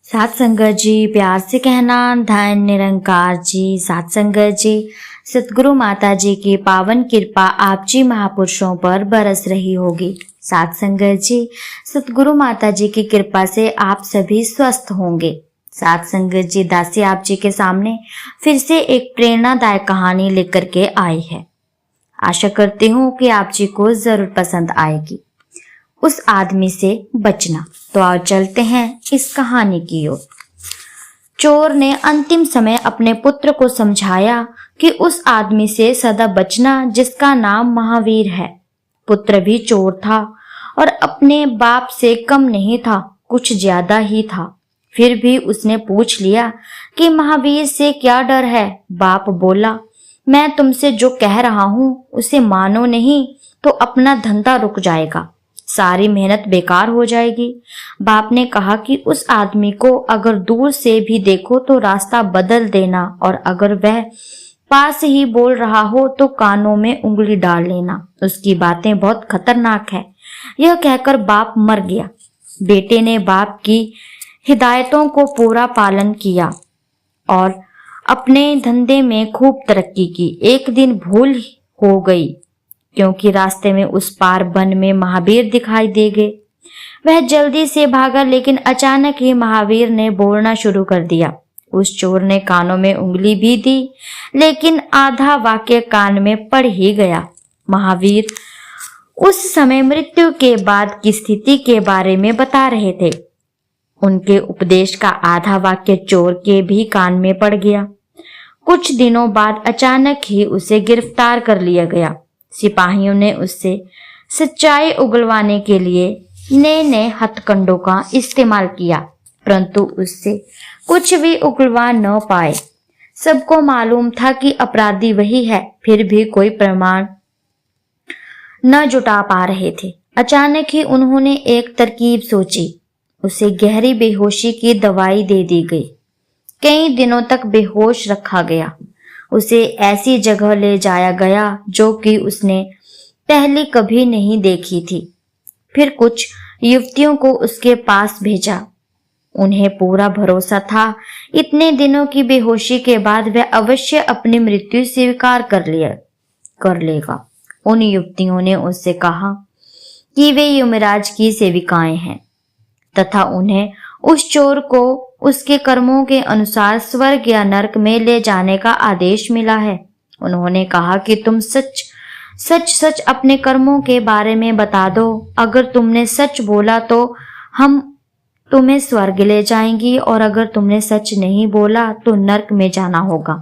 सात संगत जी, प्यार से कहना धन निरंकार जी। सात संगत जी, सतगुरु माता जी की पावन कृपा आप जी महापुरुषों पर बरस रही होगी। सात संगत जी, सतगुरु माता जी की कृपा से आप सभी स्वस्थ होंगे। सात संगत जी, दासी आप जी के सामने फिर से एक प्रेरणादायक कहानी लेकर के आई है। आशा करती हूँ कि आप जी को जरूर पसंद आएगी। उस आदमी से बचना। तो आओ चलते हैं इस कहानी की ओर। चोर ने अंतिम समय अपने पुत्र को समझाया कि उस आदमी से सदा बचना जिसका नाम महावीर है। पुत्र भी चोर था और अपने बाप से कम नहीं था, कुछ ज्यादा ही था। फिर भी उसने पूछ लिया कि महावीर से क्या डर है। बाप बोला, मैं तुमसे जो कह रहा हूं उसे मानो नहीं तो अपना धंधा रुक जाएगा, सारी मेहनत बेकार हो जाएगी। बाप ने कहा कि उस आदमी को अगर दूर से भी देखो तो रास्ता बदल देना, और अगर वह पास ही बोल रहा हो तो कानों में उंगली डाल लेना, उसकी बातें बहुत खतरनाक है। यह कहकर बाप मर गया। बेटे ने बाप की हिदायतों को पूरा पालन किया और अपने धंधे में खूब तरक्की की। एक दिन भूल हो गई क्योंकि रास्ते में उस पार वन में महावीर दिखाई दे गए। वह जल्दी से भागा, लेकिन अचानक ही महावीर ने बोलना शुरू कर दिया। उस चोर ने कानों में उंगली भी दी, लेकिन आधा वाक्य कान में पड़ ही गया। महावीर उस समय मृत्यु के बाद की स्थिति के बारे में बता रहे थे। उनके उपदेश का आधा वाक्य चोर के भी कान में पड़ गया। कुछ दिनों बाद अचानक ही उसे गिरफ्तार कर लिया गया। सिपाहियों ने उससे सच्चाई उगलवाने के लिए नए नए हथकंडों का इस्तेमाल किया, परंतु उससे कुछ भी उगलवा न पाए। सबको मालूम था कि अपराधी वही है, फिर भी कोई प्रमाण न जुटा पा रहे थे। अचानक ही उन्होंने एक तरकीब सोची। उसे गहरी बेहोशी की दवाई दे दी गई। कई दिनों तक बेहोश रखा गया। उसे ऐसी जगह ले जाया गया जो कि उसने पहले कभी नहीं देखी थी। फिर कुछ युवतियों को उसके पास भेजा। उन्हें पूरा भरोसा था इतने दिनों की बेहोशी के बाद वह अवश्य अपनी मृत्यु स्वीकार कर लेगा। उन युवतियों ने उससे कहा कि वे यमराज की सेविकाएं हैं तथा उन्हें उस चोर को उसके कर्मों के अनुसार स्वर्ग या नरक में ले जाने का आदेश मिला है। उन्होंने कहा कि तुम सच सच अपने कर्मों के बारे में बता दो। अगर तुमने सच बोला तो हम तुम्हें स्वर्ग ले जाएंगी, और अगर तुमने सच नहीं बोला तो नरक में जाना होगा।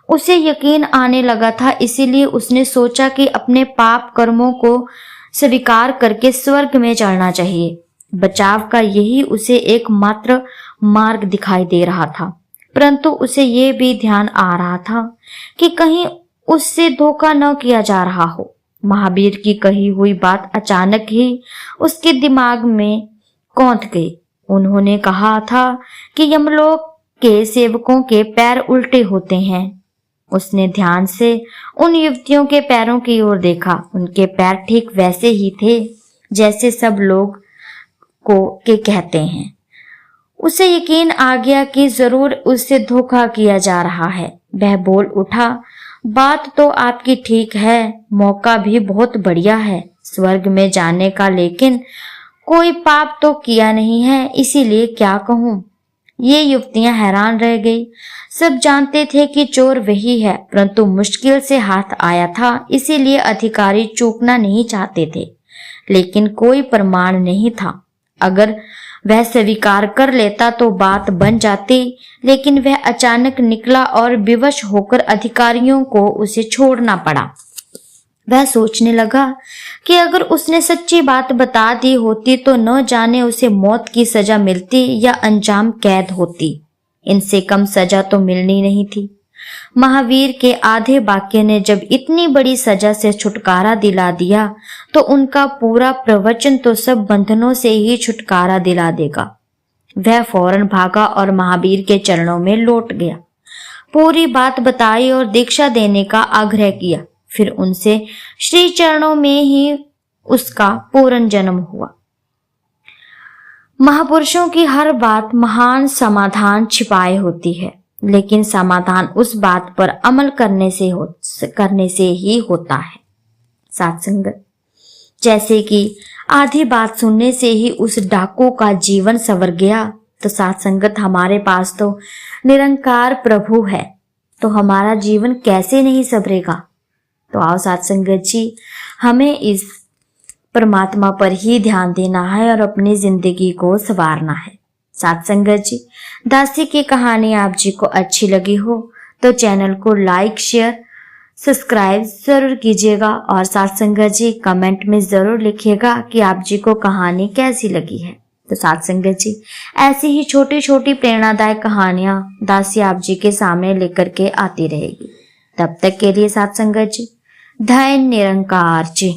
उसे यकीन आने लगा था, इसीलिए उसने सोचा कि अपने पाप कर्मों को स्वीकार करके स्वर्ग में चढ़ना चाहिए। बचाव का यही उसे एकमात्र मार्ग दिखाई दे रहा था, परंतु उसे ये भी ध्यान आ रहा था कि कहीं उससे धोखा न किया जा रहा हो। महावीर की कही हुई बात अचानक ही उसके दिमाग में कौंध गई। उन्होंने कहा था कि यमलोक के सेवकों के पैर उल्टे होते हैं। उसने ध्यान से उन युवतियों के पैरों की ओर देखा। उनके पैर ठीक वैसे ही थे जैसे सब लोग के कहते हैं। उसे यकीन आ गया कि जरूर उससे धोखा किया जा रहा है। वह बोल उठा, बात तो आपकी ठीक है, मौका भी बहुत बढ़िया है स्वर्ग में जाने का, लेकिन कोई पाप तो किया नहीं है, इसीलिए क्या कहूँ। ये युवतियां हैरान रह गई। सब जानते थे कि चोर वही है, परंतु मुश्किल से हाथ आया था, इसीलिए अधिकारी चूकना नहीं चाहते थे। लेकिन कोई प्रमाण नहीं था। अगर वह स्वीकार कर लेता तो बात बन जाती, लेकिन वह अचानक निकला और विवश होकर अधिकारियों को उसे छोड़ना पड़ा। वह सोचने लगा कि अगर उसने सच्ची बात बता दी होती तो न जाने उसे मौत की सजा मिलती या अंजाम कैद होती। इनसे कम सजा तो मिलनी नहीं थी। महावीर के आधे वाक्य ने जब इतनी बड़ी सजा से छुटकारा दिला दिया तो उनका पूरा प्रवचन तो सब बंधनों से ही छुटकारा दिला देगा। वह फौरन भागा और महावीर के चरणों में लौट गया। पूरी बात बताई और दीक्षा देने का आग्रह किया। फिर उनसे श्री चरणों में ही उसका पूर्ण जन्म हुआ। महापुरुषों की हर बात महान समाधान छिपाए होती है, लेकिन समाधान उस बात पर अमल करने से ही होता है। साथ संगत, जैसे कि आधी बात सुनने से ही उस डाकू का जीवन संवर गया, तो साथ संगत हमारे पास तो निरंकार प्रभु है, तो हमारा जीवन कैसे नहीं संवरेगा। तो आओ साथ संगत जी, हमें इस परमात्मा पर ही ध्यान देना है और अपनी जिंदगी को संवारना है। साथ संगत जी, दासी की कहानी आप जी को अच्छी लगी हो तो चैनल को लाइक शेयर सब्सक्राइब जरूर कीजिएगा, और साथ संगत जी कमेंट में जरूर लिखिएगा कि आप जी को कहानी कैसी लगी है। तो साथ संगत जी, ऐसी ही छोटी छोटी प्रेरणादायक कहानियां दासी आप जी के सामने लेकर के आती रहेगी। तब तक के लिए साथ संगत जी, धन्य निरंकार जी।